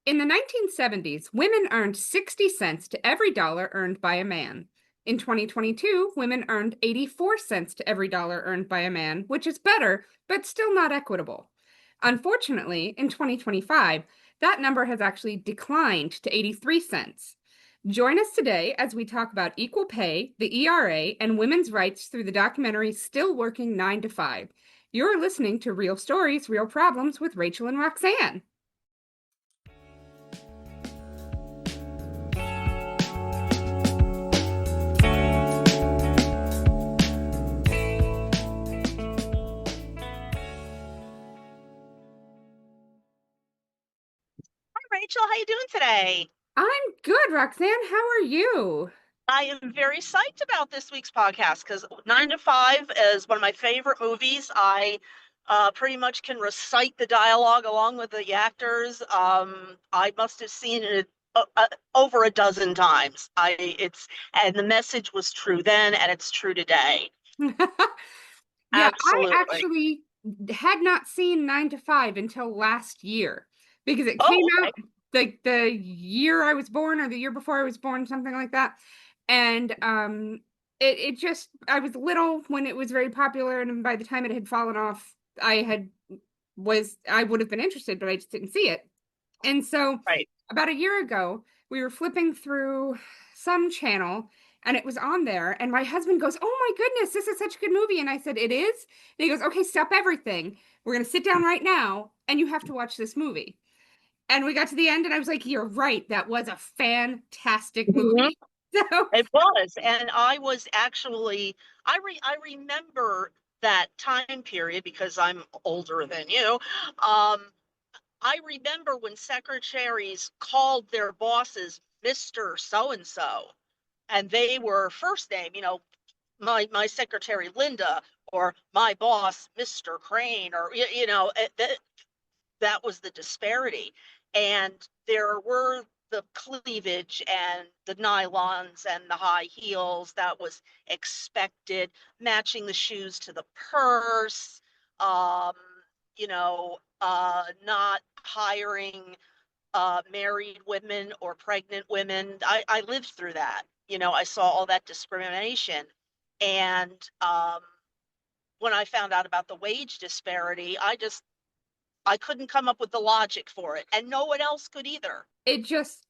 In the 1970s, women earned 60 cents to every dollar earned by a man. In 2022, women earned 84 cents to every dollar earned by a man, which is better, but still not equitable. Unfortunately, in 2025, that number has actually declined to 83 cents. Join us today as we talk about equal pay, the E.R.A., and women's rights through the documentary Still Working 9 to 5. You're listening to Real Stories, Real Problems with Rachael and Roxanne. Rachel, how you doing today? I'm good, Roxanne. How are you? I am very psyched about this week's podcast because 9 to 5 is one of my favorite movies. I pretty much can recite the dialogue along with the actors. I must have seen it over a dozen times. And the message was true then, and it's true today. Yeah, I Absolutely. actually had not seen 9 to 5 until last year because it came Oh, okay. out like the year I was born or the year before I was born, something like that. And it just I was little when it was very popular, and by the time it had fallen off, I would have been interested, but I just didn't see it. And so Right. about a year ago, we were flipping through some channel and it was on there. And my husband goes, "Oh my goodness, this is such a good movie." And I said, "It is?" And he goes, "Okay, stop everything. We're going to sit down right now and you have to watch this movie." And we got to the end and I was like, "You're right. That was a fantastic Mhm. movie." So, It was, and I was actually I remember that time period because I'm older than you. I remember when secretaries called their bosses Mr. So and so, and they were first name, my secretary Linda or my boss Mr. Crane, or that was the disparity. And there were the cleavage and the nylons and the high heels that was expected, matching the shoes to the purse, um, not hiring married women or pregnant women. I lived through that. I saw all that discrimination. And when I found out about the wage disparity, I couldn't come up with the logic for it, and no one else could either. it just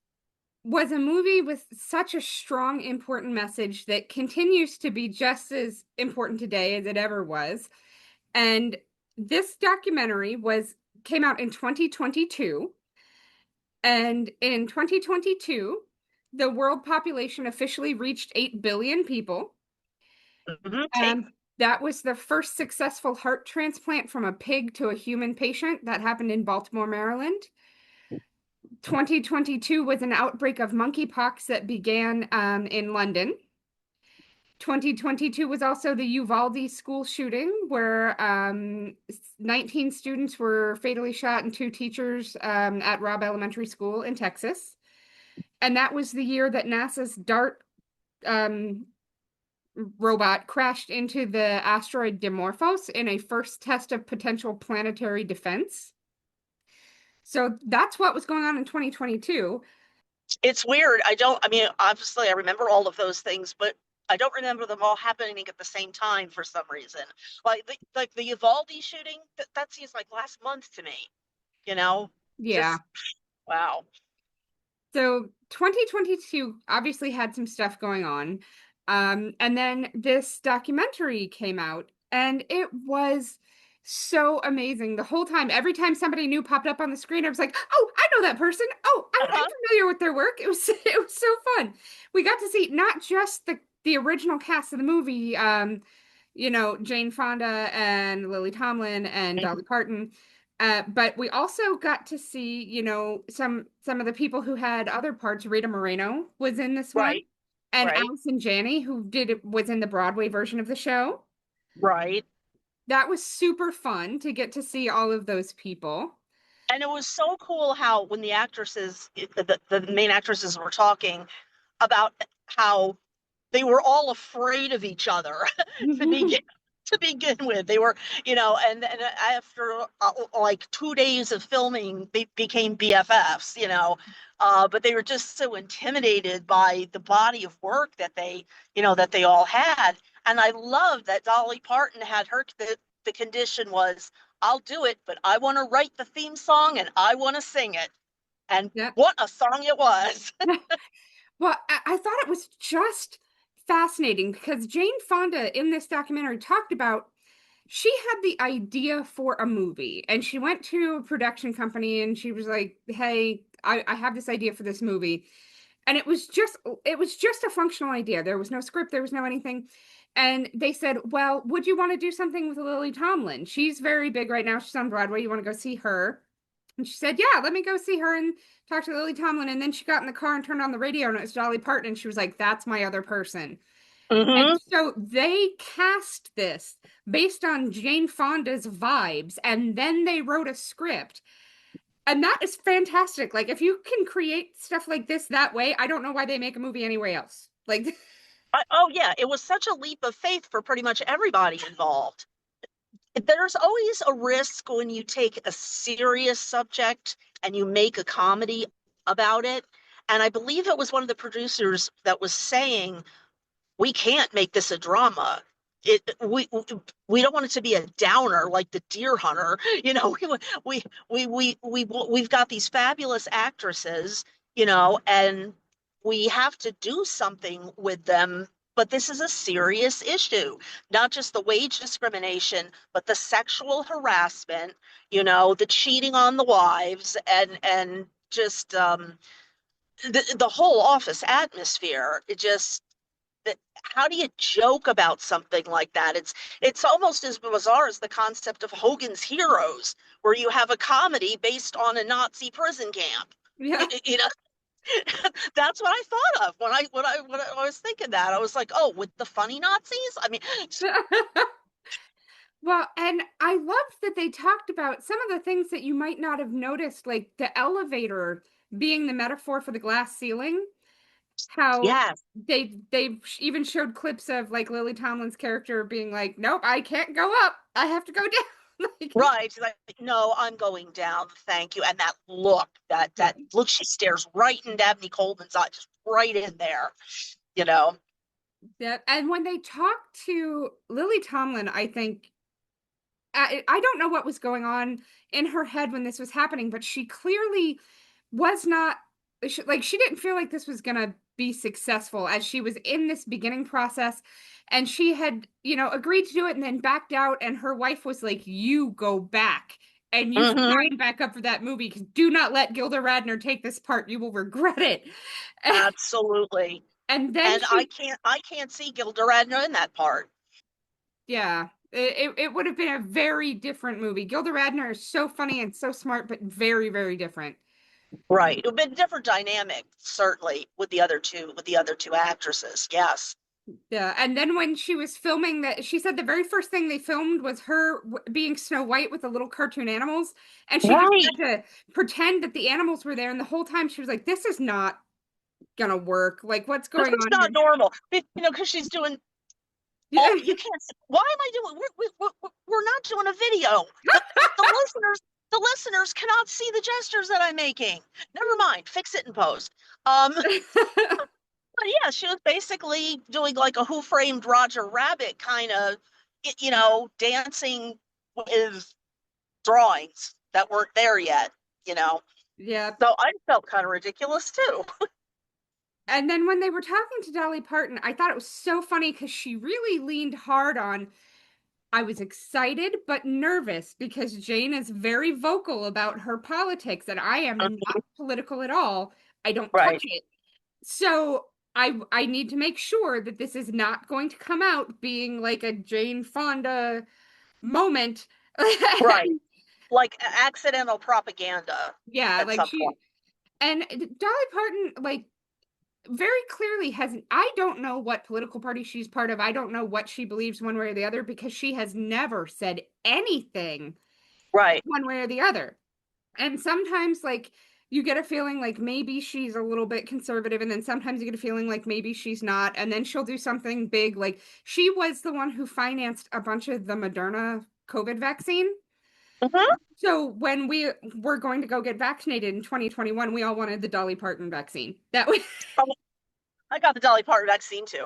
was a movie with such a strong, important message that continues to be just as important today as it ever was. And this documentary was came out in 2022. And in 2022, the world population officially reached 8 billion people. See, That was the first successful heart transplant from a pig to a human patient that happened in Baltimore, Maryland. 2022 was an outbreak of monkeypox that began in London. 2022 was also the Uvalde school shooting, where 19 students were fatally shot and two teachers at Robb Elementary School in Texas. And that was the year that NASA's DART um, robot crashed into the asteroid Dimorphos in a first test of potential planetary defense. So that's what was going on in 2022. it's weird. I mean, obviously, I remember all of those things, but I don't remember them all happening at the same time for some reason. Like the Uvalde shooting, that seems like last month to me. You know, Yeah. just wow. So 2022 obviously had some stuff going on. And then this documentary came out, and it was so amazing the whole time. Every time somebody new popped up on the screen, I was like, "Oh, I know that person. Oh, I'm Uh-huh. familiar with their work." It was so fun. We got to see not just the original cast of the movie, Jane Fonda and Lily Tomlin and Dolly Parton. But we also got to see, some of the people who had other parts. Rita Moreno was in this one, Right, and right, Allison Janney, who was in the Broadway version of the show. right. That was super fun to get to see all of those people. And it was so cool how when the main actresses were talking about how they were all afraid of each other to begin to begin with. They were, and after like 2 days of filming, they became BFFs. But they were just so intimidated by the body of work that they all had. And I love that Dolly Parton had the condition was, I'll do it, but I want to write the theme song and I want to sing it. And Yep. what a song it was. Well, I thought it was just fascinating because Jane Fonda in this documentary talked about she had the idea for a movie and she went to a production company and she was like, hey, I have this idea for this movie. And it was just a functional idea. There was no script, there was no anything. And they said, well, would you want to do something with Lily Tomlin? She's very big right now. She's on Broadway. You want to go see her? And she said, yeah, let me go see her and talk to Lily Tomlin. And then she got in the car and turned on the radio and it was Dolly Parton. And she was like, that's my other person. And Hmm. so they cast this based on Jane Fonda's vibes. And then they wrote a script. And that is fantastic. Like, if you can create stuff like this that way, I don't know why they make a movie anywhere else. Like, Oh, yeah, it was such a leap of faith for pretty much everybody involved. There's always a risk when you take a serious subject and you make a comedy about it. And I believe it was one of the producers that was saying, we can't make this a drama. It we don't want it to be a downer like the Deer Hunter. We've got these fabulous actresses, and we have to do something with them. But this is a serious issue, not just the wage discrimination, but the sexual harassment, the cheating on the wives, and just the whole office atmosphere. It just how do you joke about something like that? It's almost as bizarre as the concept of Hogan's Heroes, where you have a comedy based on a Nazi prison camp. yeah. You know, that's what I thought of when I was thinking that. I was like, oh, with the funny Nazis? I mean, Well, and I loved that they talked about some of the things that you might not have noticed, like the elevator being the metaphor for the glass ceiling. How yes, they even showed clips of like Lily Tomlin's character being like, "Nope, I can't go up. I have to go down." Like, right. Like, no, I'm going down. Thank you. And that look, that yeah. that look, she stares right in Dabney Coleman's eye, just right in there. You know. Yeah. And when they talked to Lily Tomlin, I think I don't know what was going on in her head when this was happening, but she clearly was not like she didn't feel like this was going to be successful as she was in this beginning process and she had, agreed to do it and then backed out and her wife was like, "You go back and you Hmm. sign back up for that movie because do not let Gilda Radner take this part. You will regret it." Absolutely. And then And I she can't I can't see Gilda Radner in that part. Yeah, it would have been a very different movie. Gilda Radner is so funny and so smart, but very, very different. Right. It would have been a different dynamic, certainly, with the other two actresses. Yes. Yeah, and then when she was filming that, she said the very first thing they filmed was her being Snow White with the little cartoon animals, and she just Right. had to pretend that the animals were there, and the whole time she was like, "This is not gonna work. Like, what's This going is on not here?" normal. Because she's doing all you can't why am I doing we're not doing a video. The listeners cannot see the gestures that I'm making. Never mind. Fix it in post. But yeah, she was basically doing like a Who Framed Roger Rabbit kind of, dancing with drawings that weren't there yet, you know. Yeah. So I felt kind of ridiculous too. And then when they were talking to Dolly Parton, I thought it was so funny because she really leaned hard on I was excited but nervous because Jane is very vocal about her politics and I am not political at all. I don't touch Right, it. So I need to make sure that this is not going to come out being like a Jane Fonda moment. right. Like accidental propaganda Yeah, at like some point. she and Dolly Parton like very clearly has I don't know what political party she's part of. I don't know what she believes one way or the other because she has never said anything Right. one way or the other. And sometimes like you get a feeling like maybe she's a little bit conservative, and then sometimes you get a feeling like maybe she's not, and then she'll do something big. Like she was the one who financed a bunch of the Moderna COVID vaccine. Mhm. So when we were going to go get vaccinated in 2021, we all wanted the Dolly Parton vaccine. That was Oh, I got the Dolly Parton vaccine too.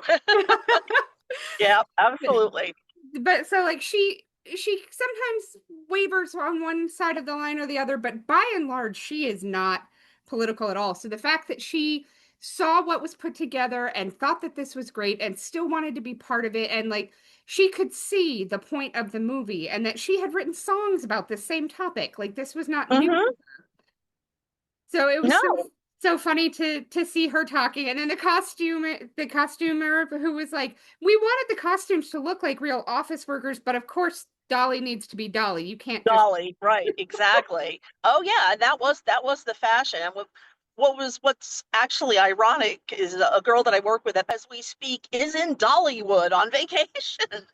Yeah, absolutely. but so like she sometimes wavers on one side of the line or the other, but by and large she is not political at all. So the fact that she saw what was put together and thought that this was great and still wanted to be part of it, and like she could see the point of the movie, and that she had written songs about the same topic, like this was not new. Hmm. So it was No, so funny to see her talking, and then the costumer who was like, "We wanted the costumes to look like real office workers, but of course Dolly needs to be Dolly. You can't just." Dolly, right, exactly. Oh yeah, that was the fashion. And what's actually ironic is a girl that I work with as we speak is in Dollywood on vacation.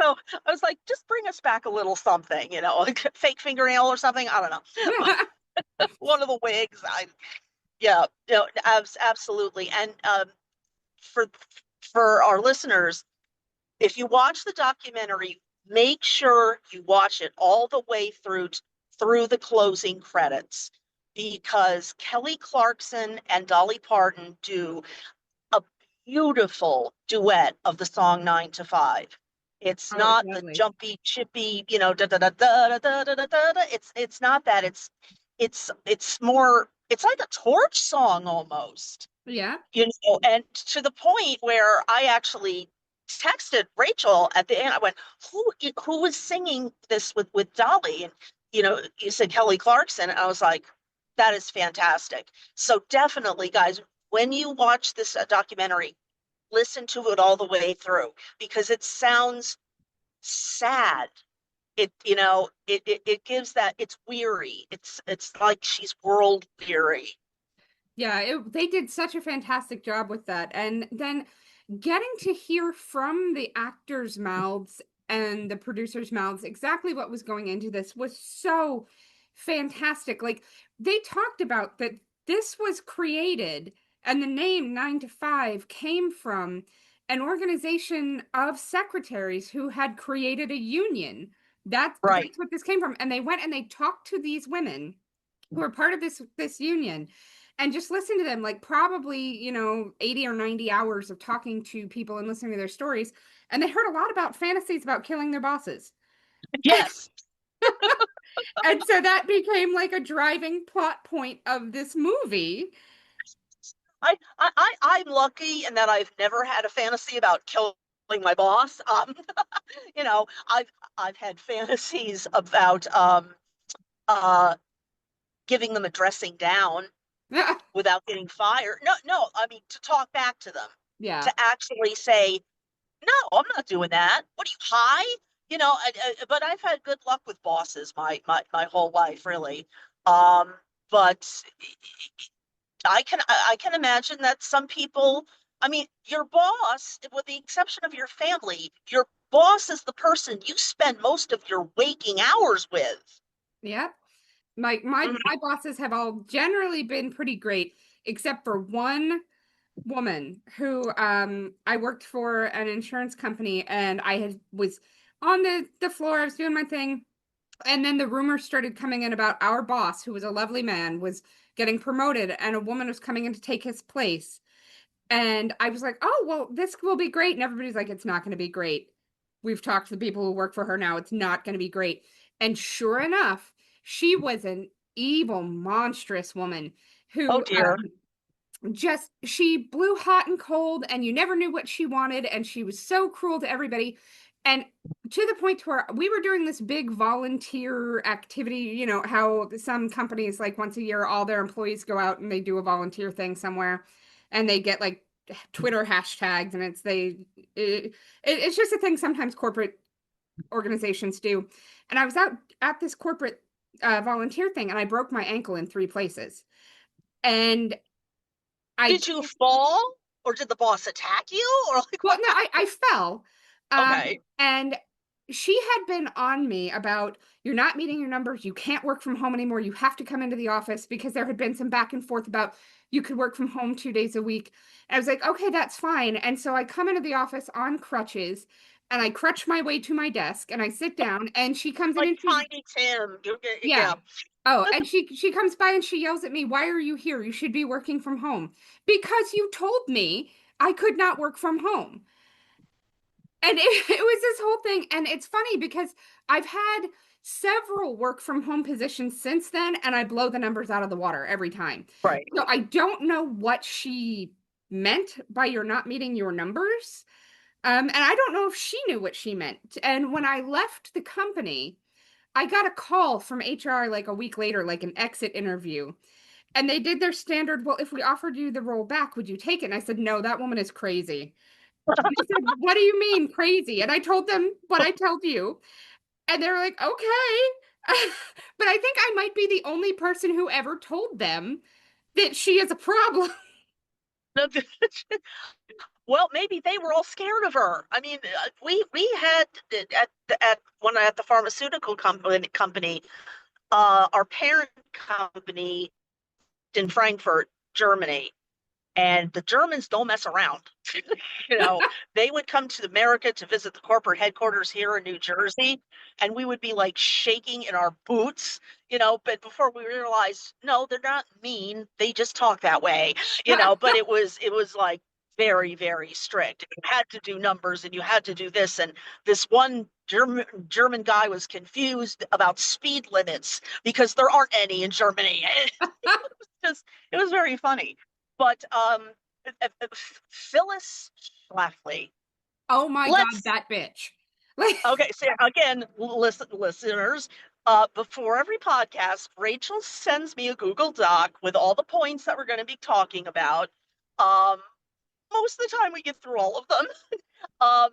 So I was like, just bring us back a little something, like a fake fingernail or something. I don't know. One of the wigs. Yeah, absolutely. And for for our listeners, if you watch the documentary, make sure you watch it all the way through the closing credits, because Kelly Clarkson and Dolly Parton do a beautiful duet of the song 9 to 5. It's Oh, it's not the lovely. jumpy, chippy, da da da da da da da da da. It's not that. It's more. It's like a torch song almost, Yeah. and to the point where I actually texted Rachel at the end. I went, who was singing this with Dolly? And you said Kelly Clarkson. And I was like, that is fantastic. So definitely, guys, when you watch this documentary, listen to it all the way through, because it sounds sad. It gives that, it's weary. It's like she's world weary. Yeah, they did such a fantastic job with that. And then getting to hear from the actors' mouths and the producers' mouths exactly what was going into this was so fantastic. Like they talked about that this was created, and the name 9 to 5 came from an organization of secretaries who had created a union. Right. That's what this came from. And they went and they talked to these women who are part of this union, and just listen to them, like probably 80 or 90 hours of talking to people and listening to their stories, and they heard a lot about fantasies about killing their bosses. Yes. And so that became like a driving plot point of this movie. I'm lucky in that I've never had a fantasy about killing my boss. You know, I've had fantasies about uh giving them a dressing down without getting fired. No, no, I mean to talk back to them, Yeah. to actually say, no, I'm not doing that. What are you, high? But I've had good luck with bosses my whole life, really. Um, but I can imagine that some people, I mean, your boss, with the exception of your family, your boss is the person you spend most of your waking hours with. Yeah. My Mhm. bosses have all generally been pretty great, except for one woman who I worked for an insurance company, and was on the floor. I was doing my thing, and then the rumors started coming in about our boss, who was a lovely man, was getting promoted, and a woman was coming in to take his place. And I was like, "Oh, well, this will be great." And everybody's like, "It's not going to be great. We've talked to the people who work for her now. It's not going to be great." And sure enough, she was an evil, monstrous woman Oh who dear. just she blew hot and cold, and you never knew what she wanted, and she was so cruel to everybody, and to the point to where we were doing this big volunteer activity. How some companies, like once a year, all their employees go out and they do a volunteer thing somewhere, and they get like Twitter hashtags, and it's just a thing sometimes corporate organizations do. And I was out at this corporate volunteer thing, and I broke my ankle in 3 places. And I Did you fall, or did the boss attack you? Or like Well, what no, I happened? fell. Okay. And she had been on me about you're not meeting your numbers, you can't work from home anymore, you have to come into the office because there had been some back and forth about you could work from home 2 days a week. I was like, okay, that's fine. And so I come into the office on crutches and I crutch my way to my desk and I sit down and she comes in Like and she, Tiny Tim. yeah. Yeah. Oh, and she comes by and she yells at me, "Why are you here? You should be working from home." Because you told me I could not work from home. And it was this whole thing. And it's funny because I've had several work from home positions since then, and I blow the numbers out of the water every time. Right. So I don't know what she meant by you're not meeting your numbers. And I don't know if she knew what she meant. And when I left the company, I got a call from HR like a week later, like an exit interview. And they did their standard, well, if we offered you the role back, would you take it? And I said, no, that woman is crazy. And they said, what do you mean crazy? And I told them what I told you. And they were like, okay. But I think I might be the only person who ever told them that she is a problem. Well, maybe they were all scared of her. I mean, we had at the pharmaceutical company, our parent company in Frankfurt, Germany, and the Germans don't mess around. You know, they would come to America to visit the corporate headquarters here in New Jersey, and we would be like shaking in our boots, but before we realized, no, they're not mean. They just talk that way, but it was like very, very strict. You had to do numbers and you had to do this. And this one German guy was confused about speed limits because there aren't any in Germany. It was very funny. But Phyllis Schlafly. Oh my God, Let's that bitch. Like, Okay. So again, listeners, before every podcast, Rachel sends me a Google Doc with all the points that we're going to be talking about. Um, Most of the time, we get through all of them. Um,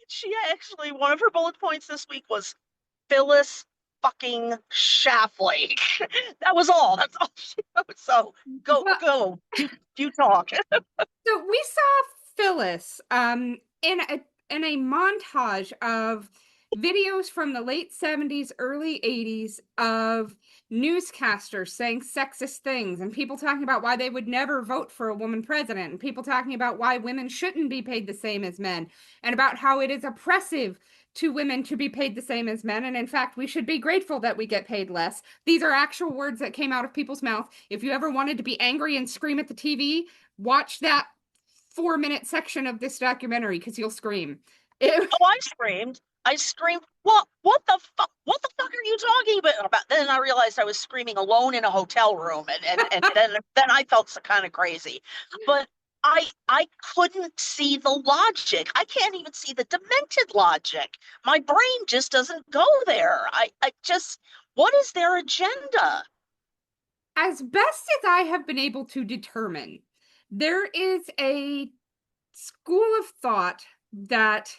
she actually, one of her bullet points this week was Phyllis fucking Schlafly. That was all. That's all she wrote. So well, you talk. so we saw Phyllis in a montage of videos from the late 70s, early 80s of newscasters saying sexist things and people talking about why they would never vote for a woman president and people talking about why women shouldn't be paid the same as men and about how it is oppressive to women to be paid the same as men and in fact we should be grateful that we get paid less. These are actual words that came out of people's mouth. If you ever wanted to be angry and scream at the TV, watch that 4 minute section of this documentary because you'll scream. It, Oh, I screamed. I screamed, what the fuck? What the fuck are you talking about? Then I realized I was screaming alone in a hotel room, and then I felt so kind of crazy. But I couldn't see the logic. I can't even see the demented logic. My brain just doesn't go there. I just, what is their agenda? as best as I have been able to determine, there is a school of thought that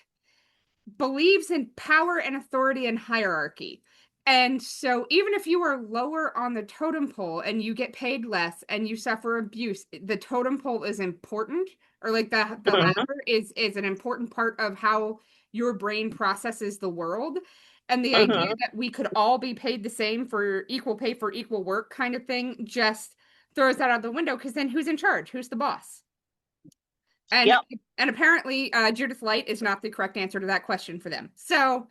believes in power and authority and hierarchy. And so, even if you are lower on the totem pole and you get paid less and you suffer abuse, the totem pole is important, or like the Mhm, ladder is an important part of how your brain processes the world. And the idea mhm. that we could all be paid the same for equal pay for equal work kind of thing just throws that out the window because then who's in charge? Who's the boss? And Yep, and apparently Judith Light is not the correct answer to that question for them. So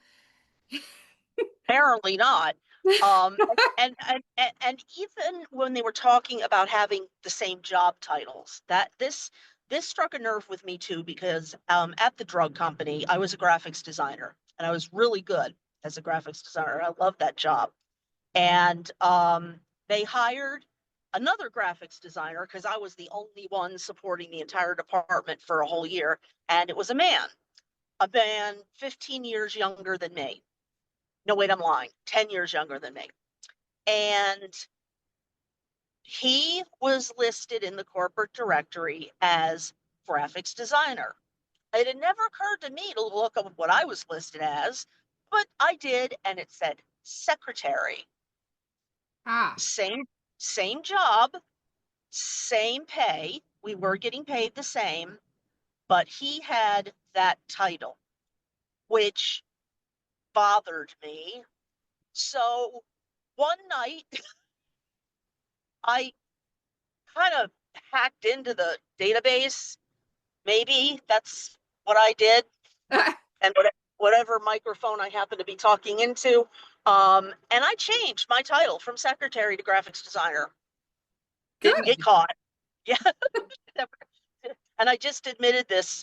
apparently not. Um, and even when they were talking about having the same job titles, that this struck a nerve with me too, because at the drug company, I was a graphics designer, and I was really good as a graphics designer. I loved that job. And they hired another graphics designer because I was the only one supporting the entire department for a whole year, and it was a man 15 years younger than me. No, wait, I'm lying. 10 years younger than me. And he was listed in the corporate directory as graphics designer. It had never occurred to me to look up what I was listed as, but I did, and it said secretary. ah, Same job, same pay. We were getting paid the same, but he had that title, which bothered me. So one night I kind of hacked into the database. Maybe that's what I did. And whatever microphone I happen to be talking into. And I changed my title from secretary to graphics designer. Didn't get Good. caught. Yeah. And I just admitted this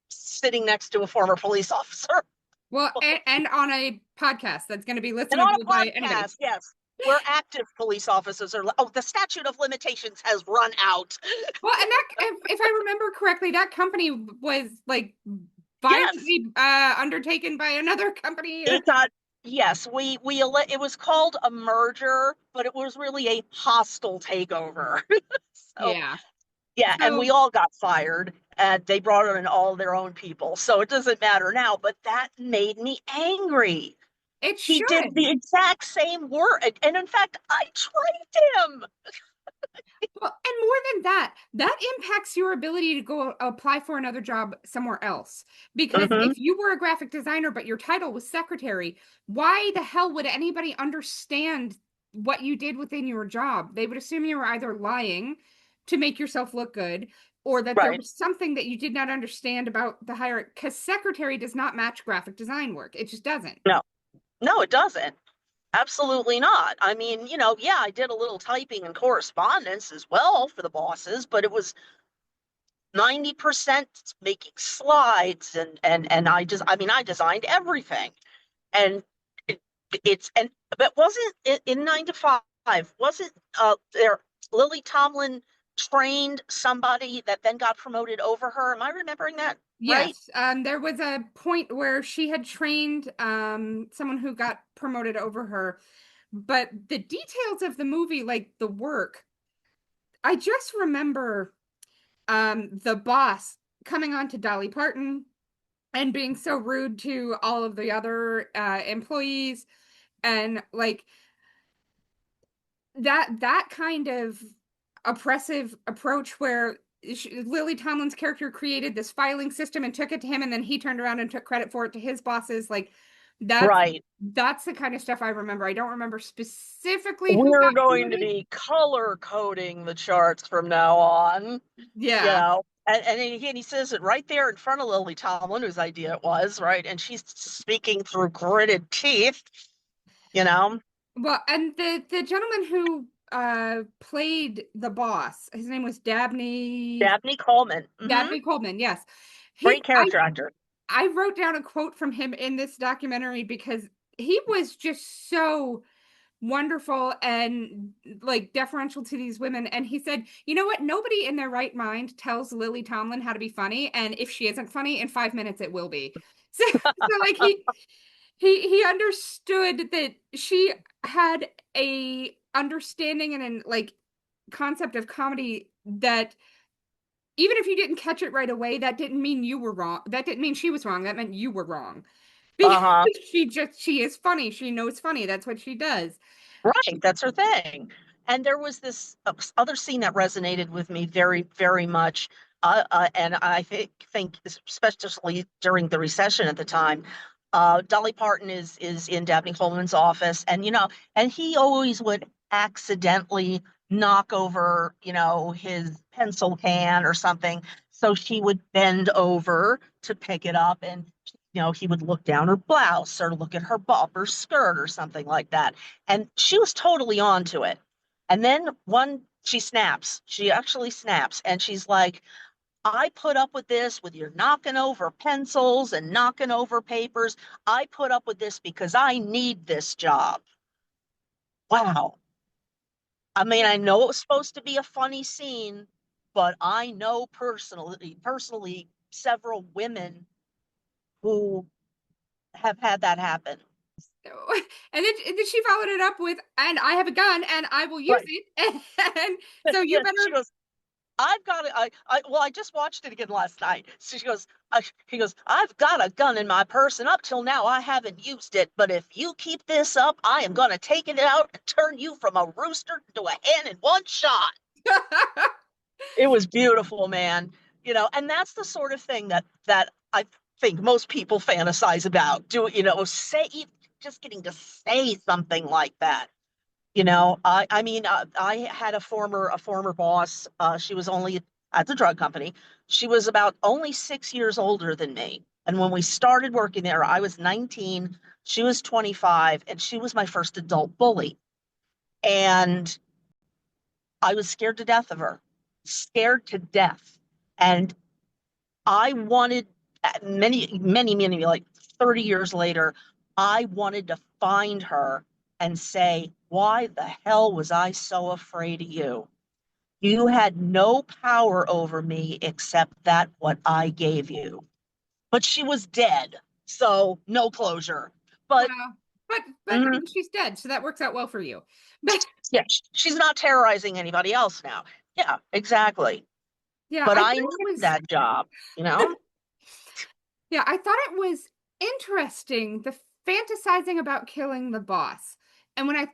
sitting next to a former police officer. Well, and on a podcast that's going to be And on listenable a by anybody. podcast, yes, where active police officers are. Oh, the statute of limitations has run out. Well, and that, if I remember correctly, that company was like Yes, violently undertaken by another company. it got. Yes, it was called a merger, but it was really a hostile takeover. So Yeah. yeah, and we So all got fired, and they brought in all their own people. So it doesn't matter now, but that made me angry. it He did should. the exact same work. And in fact, I trained him. Well, and more than that, that impacts your ability to go apply for another job somewhere else. Because Mm-hmm. if you were a graphic designer, but your title was secretary, why the hell would anybody understand what you did within your job? They would assume you were either lying to make yourself look good, or that there Right. was something that you did not understand about the hierarchy. Because secretary does not match graphic design work. It just doesn't. No, no, it doesn't. Absolutely not. I mean, yeah, I did a little typing and correspondence as well for the bosses, but it was 90% making slides and I designed everything. And it, and but wasn't it in 9 to 5, wasn't there Lily Tomlin trained somebody that then got promoted over her? Am I remembering that right? Yes, there was a point where she had trained someone who got promoted over her, but the details of the movie, like the work, I just remember the boss coming on to Dolly Parton and being so rude to all of the other employees, and like that kind of oppressive approach where Lily Tomlin's character created this filing system and took it to him, and then he turned around and took credit for it to his bosses. Like that's Right. that's the kind of stuff I remember. I don't remember specifically who We're got going to promoted. be color coding the charts from now on, you Yeah. know. And he says it right there in front of Lily Tomlin, whose idea it was, right? And she's speaking through gritted teeth, you know. Well, and the gentleman who played the boss, his name was Dabney Coleman. Dabney Coleman, yes. He Great character actor. I wrote down a quote from him in this documentary because he was just so wonderful and like deferential to these women. And he said, you know what? Nobody in their right mind tells Lily Tomlin how to be funny. And if she isn't funny, in 5 minutes it will be. So like he understood that she had a understanding and an like concept of comedy that even if you didn't catch it right away, that didn't mean you were wrong. That didn't mean she was wrong. That meant you were wrong. Because Uh-huh. she is funny. She knows funny. That's what she does. Right, that's her thing. And there was this other scene that resonated with me very, very much. And I think especially during the recession at the time, Dolly Parton is in Dabney Coleman's office, and and he always would accidentally knock over, his pencil can or something. So she would bend over to pick it up, and he would look down her blouse or look at her bumper skirt or something like that. And she was totally onto it. And then she snaps. She actually snaps. And she's like, I put up with this with your knocking over pencils and knocking over papers. I put up with this because I need this job. Wow. I mean, I know it was supposed to be a funny scene, but I know personally several women who have had that happen. And then she followed it up with, and I have a gun and I will use Right. it. And so you Yes, she better. goes, I've got it. I just watched it again last night. So he goes, I've got a gun in my purse, and up till now I haven't used it. But if you keep this up, I am going to take it out and turn you from a rooster to a hen in one shot. It was beautiful, man. And that's the sort of thing that I think most people fantasize about. Say just getting to say something like that. I mean, I had a former boss. She was only at the drug company. She was about only 6 years older than me. And when we started working there, I was 19, she was 25, and she was my first adult bully. And I was scared to death of her, scared to death. And I wanted many, many, many, like 30 years later, I wanted to find her and say, why the hell was I so afraid of you? You had no power over me except that what I gave you. But she was dead, so no closure. But Wow. But I mm, mean, she's dead, so that works out well for you. But yeah, she's not terrorizing anybody else now. Yeah, exactly. yeah, But I thought I it needed was that job, you know? yeah, I thought it was interesting the fantasizing about killing the boss. And when I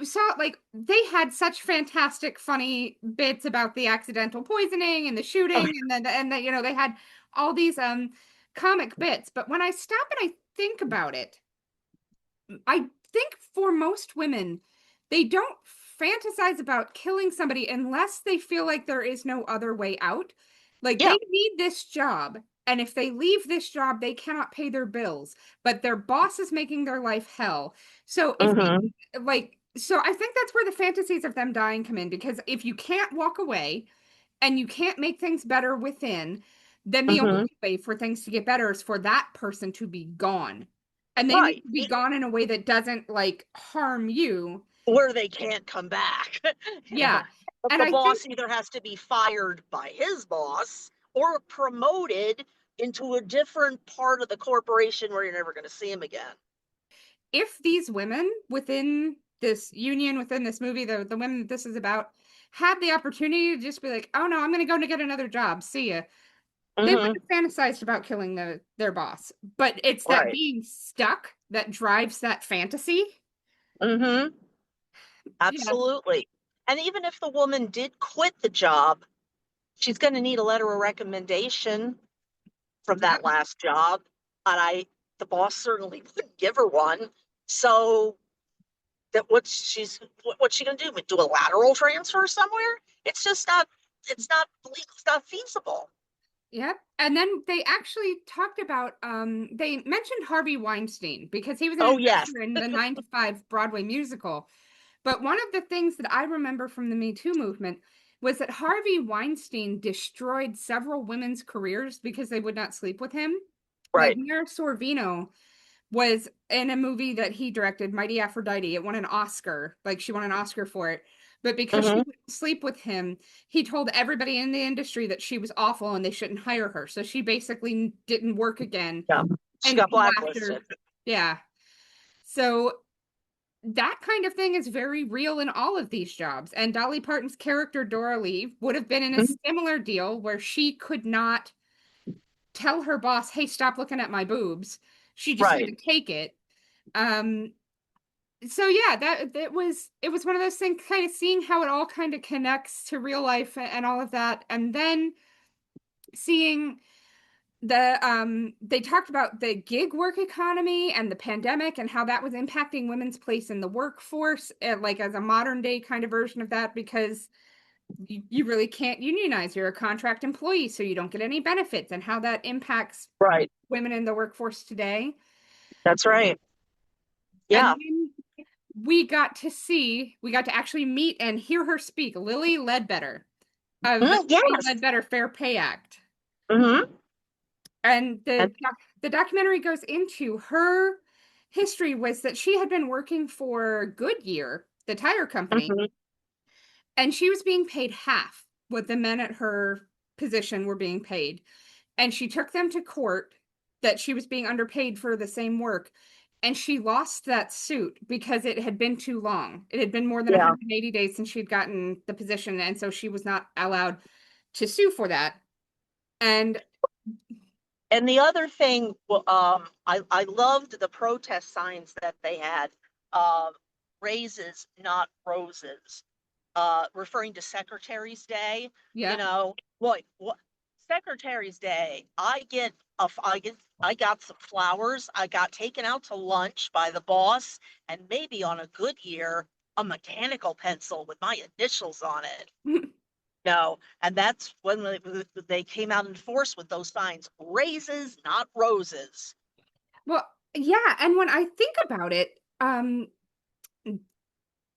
saw like they had such fantastic funny bits about the accidental poisoning and the Oh, shooting and then you know they had all these comic bits, but when I stop and I think about it, I think for most women, they don't fantasize about killing somebody unless they feel like there is no other way out. Like yeah. they need this job, and if they leave this job, they cannot pay their bills, but their boss is making their life hell. So if Hmm. so I think that's where the fantasies of them dying come in because if you can't walk away and you can't make things better within, then the only Hmm. way for things to get better is for that person to be gone. And they need Right. to be gone in a way that doesn't like harm you. Where they can't come back. Yeah. But And the I think boss either has to be fired by his boss or promoted into a different part of the corporation where you're never going to see him again. if these women within this union, within this movie, the women that this is about, had the opportunity to just be like, oh no, I'm going to go to get another job. See ya. They Hmm. wouldn't have fantasized about killing their boss. But it's that Right. being stuck that drives that fantasy. Hmm. Yeah. Absolutely. And even if the woman did quit the job, she's going to need a letter of recommendation from Yep. that last job. And the boss certainly wouldn't give her one. So that what's she going to do? Do a lateral transfer somewhere? It's just not. It's not legal. It's not feasible. Yep. And then they actually talked about they mentioned Harvey Weinstein because he was an Oh yes. investor in the 9 to 5 Broadway musical. But one of the things that I remember from the Me Too movement was that Harvey Weinstein destroyed several women's careers because they would not sleep with him. Like Right. Mira Sorvino was in a movie that he directed, Mighty Aphrodite. It won an Oscar. Like she won an Oscar for it. But because she Hmm. wouldn't sleep with him, he told everybody in the industry that she was awful and they shouldn't hire her. So she basically didn't work again Yeah. She got until after. blacklisted. Yeah. So that kind of thing is very real in all of these jobs. And Dolly Parton's character, Dora Lee, would have been in a Mhm. similar deal where she could not tell her boss, hey, stop looking at my boobs. She just had Right. to take it. Um, so yeah, it was one of those things, kind of seeing how it all kind of connects to real life and all of that. And then seeing they talked about the gig work economy and the pandemic and how that was impacting women's place in the workforce, like as a modern day kind of version of that, because you really can't unionize. You're a contract employee, so you don't get any benefits, and how that impacts Right. women in the workforce today. That's right. And Yeah. then we got to actually meet and hear her speak, Lily Ledbetter of the Lilly Yes. Ledbetter Fair Pay Act. Hmm. And And the documentary goes into her history was that she had been working for Goodyear, the tire company, hmm. and she was being paid half what the men at her position were being paid. And she took them to court that she was being underpaid for the same work. And she lost that suit because it had been too long. It had been more than Yeah. 180 days since she'd gotten the position. And so she was not allowed to sue for that. And And the other thing, I loved the protest signs that they had, uh, raises, not roses, referring to Secretary's Day. yeah, What? Secretary's Day, I got some flowers. I got taken out to lunch by the boss, and maybe on a good year, a mechanical pencil with my initials on it. No, and that's when they came out in force with those signs: raises, not roses. Well, yeah, and when I think about it, I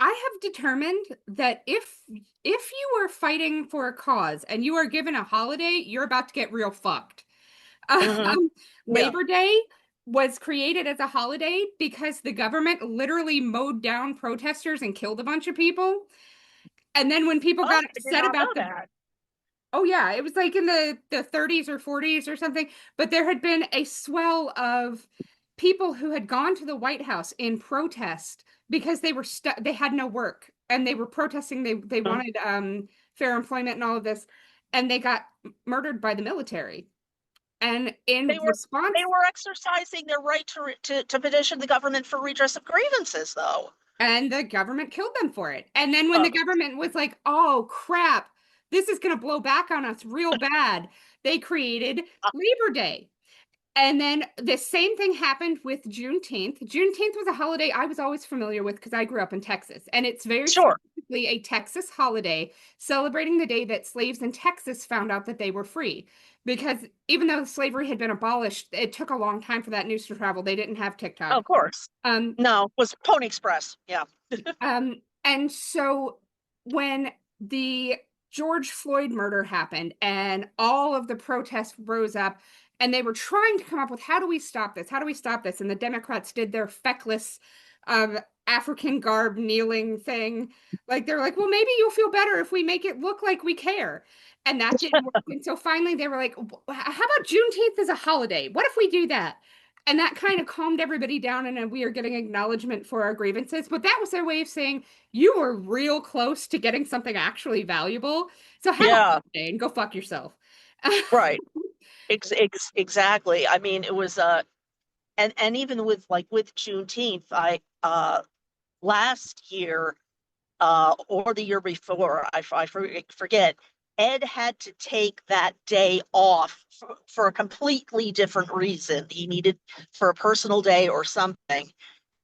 have determined that if you are fighting for a cause and you are given a holiday, you're about to get real fucked. Hmm. Um, Yeah. Labor Day was created as a holiday because the government literally mowed down protesters and killed a bunch of people. And then when people Oh, got I did upset not know about the that. Oh yeah, it was like in the 30s or 40s or something, but there had been a swell of people who had gone to the White House in protest because they were stuck, they had no work and they were protesting, they Mhm. wanted fair employment and all of this, and they got murdered by the military. And in They were response, they were exercising their right to petition the government for redress of grievances, though. and the government killed them for it. And then when the Oh, government was like, "Oh crap, this is going to blow back on us real bad," they created Labor Day. And then the same thing happened with Juneteenth. Juneteenth was a holiday I was always familiar with because I grew up in Texas. And it's very sure. specifically a Texas holiday celebrating the day that slaves in Texas found out that they were free. Because even though slavery had been abolished, it took a long time for that news to travel. They didn't have Oh, TikTok. of course. Um, No, was Pony Express. Yeah. and so when the George Floyd murder happened and all of the protests rose up and they were trying to come up with how do we stop this? How do we stop this? And the Democrats did their feckless African garb kneeling thing. Like they're like, well, maybe you'll feel better if we make it look like we care. And that didn't work. And so finally they were like, how about Juneteenth as a holiday? What if we do that? And that kind of calmed everybody down, and we are getting acknowledgement for our grievances. But that was their way of saying you were real close to getting something actually valuable. So have a Yeah. holiday and go fuck yourself. Right. Exactly. I mean, it was and even with Juneteenth, I last year or the year before, I forget, Ed had to take that day off for a completely different reason. He needed for a personal day or something.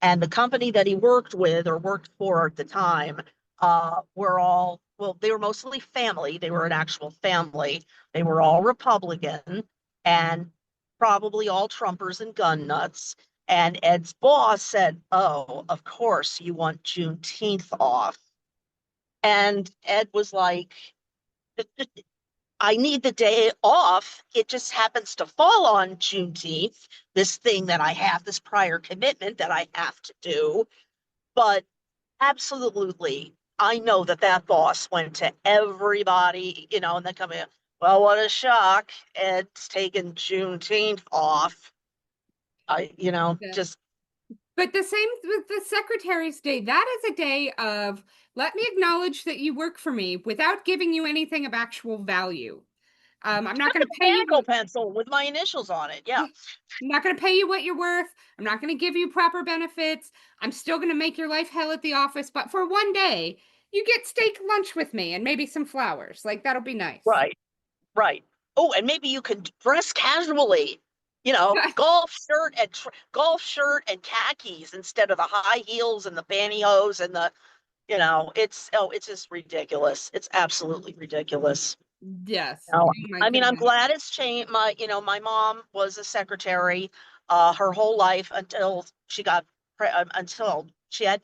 And the company that he worked with or worked for at the time were all, well, they were mostly family. They were an actual family. They were all Republican and probably all Trumpers and gun nuts. And Ed's boss said, "Oh, of course you want Juneteenth off." And Ed was like, "I need the day off. It just happens to fall on Juneteenth, this thing that I have, this prior commitment that I have to do." But absolutely, I know that that boss went to everybody, and then coming, well, what a shock. Ed's taking Juneteenth off. Yeah. Just, But the same with the Secretary's Day. That is a day of let me acknowledge that you work for me without giving you anything of actual value. I'm not just going a to pay you mechanical pencil with my initials on it. Yeah. Yeah. I'm not going to pay you what you're worth. I'm not going to give you proper benefits. I'm still going to make your life hell at the office, but for one day, you get steak lunch with me and maybe some flowers. Like that'll be nice. Right. Right. Oh, and maybe you can dress casually, golf shirt and khakis instead of the high heels and the pantyhose and it's just ridiculous. It's absolutely ridiculous. Yes. No, Oh my I mean, I'm goodness. glad it's changed. My mom was a secretary her whole life until she had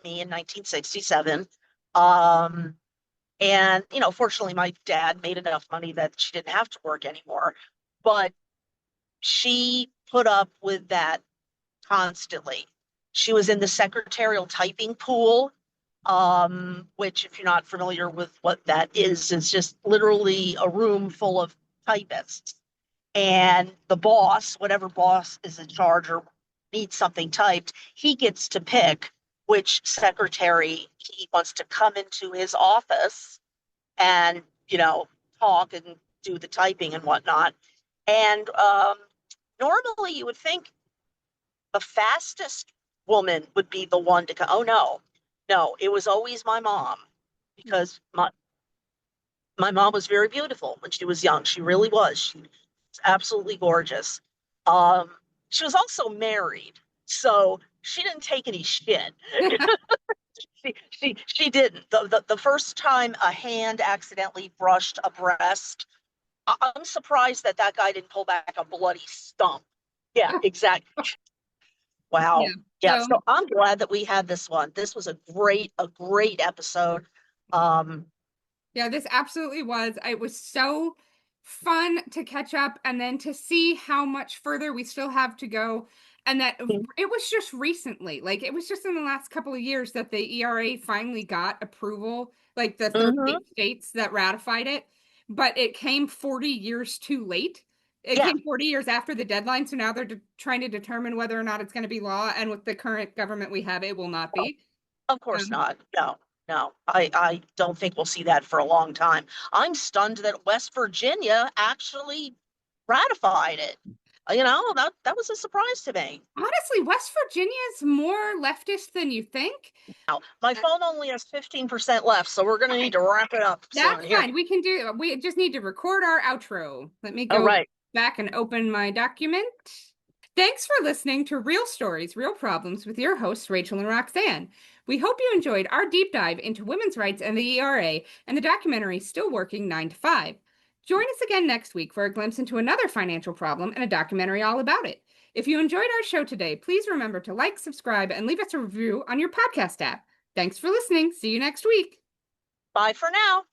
me in 1967. Um, and, fortunately, my dad made enough money that she didn't have to work anymore. But she put up with that constantly. She was in the secretarial typing pool, which, if you're not familiar with what that is just literally a room full of typists. And the boss, whatever boss is in charge or needs something typed, he gets to pick which secretary he wants to come into his office and talk and do the typing and whatnot. And normally you would think the fastest woman would be the one to go. Oh no, no, it was always my mom because My mom was very beautiful when she was young. She really was. She was absolutely gorgeous. Um, she was also married, so she didn't take any shit. She didn't. The first time a hand accidentally brushed a breast, I'm surprised that that guy didn't pull back a bloody stump. Yeah, exactly. Yeah. Wow. Yeah. So So I'm glad that we had this one. This was a great episode. Um, yeah, this absolutely was. It was so fun to catch up and then to see how much further we still have to go. And that it was just recently, like it was just in the last couple of years that the E.R.A finally got approval, like the mhm. 38 states that ratified it, but it came 40 years too late. It Yeah, came 40 years after the deadline, so now they're trying to determine whether or not it's going to be law. And with the current government we have, it will not no, be. of course Um, not. No, no. I don't think we'll see that for a long time. I'm stunned that West Virginia actually ratified it. That was a surprise to me. Honestly, West Virginia is more leftist than you think. Now, my Uh, phone only has 15% left, so we're going to need Okay, to wrap it up soon that's here. fine. We just need to record our outro. Let me All go right. back and open my document. Thanks for listening to Real Stories, Real Problems with your hosts, Rachel and Roxanne. We hope you enjoyed our deep dive into women's rights and the E.R.A. and the documentary Still Working 9 to 5. Join us again next week for a glimpse into another financial problem and a documentary all about it. If you enjoyed our show today, please remember to like, subscribe, and leave us a review on your podcast app. Thanks for listening. See you next week. Bye for now.